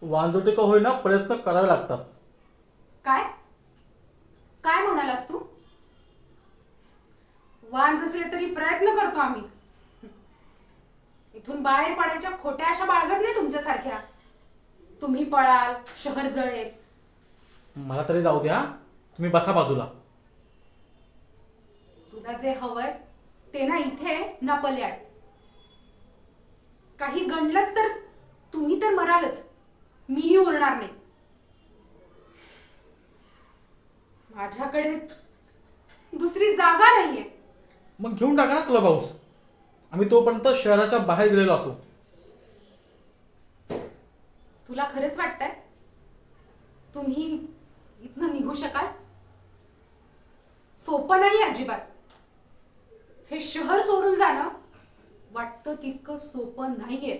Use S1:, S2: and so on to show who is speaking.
S1: वांजोटे का होईना प्रयत्न करावे लागतात.
S2: काय काय म्हणालास तू? वांज असले तरी प्रयत्न करतो आम्ही. इथून बाहेर पडायच्या खोट्या अशा बाळगत नाही तुमच्यासारख्या. तुम्ही पळाल, शहर जळेल.
S1: मला तरी जाऊ द्या, तुम्ही बसा बाजूला.
S2: तुला जे हवंय ते ना इथे ना पल्याड. काही गणलंच तर तुम्ही तर मरालच, मीही उरणार नाही. माझ्याकडे दुसरी जागा नाहीये.
S1: मग घेऊन टाका ना क्लब हाऊस. आम्ही तोपर्यंत शहराच्या बाहेर गेलेलो असू.
S2: तुला खरंच वाटतंय तुम्ही इथनं निघू शकाल? सोपं नाही अजिबात. हे शहर सोडून जाणं वाटतं तितकं सोपं नाहीये.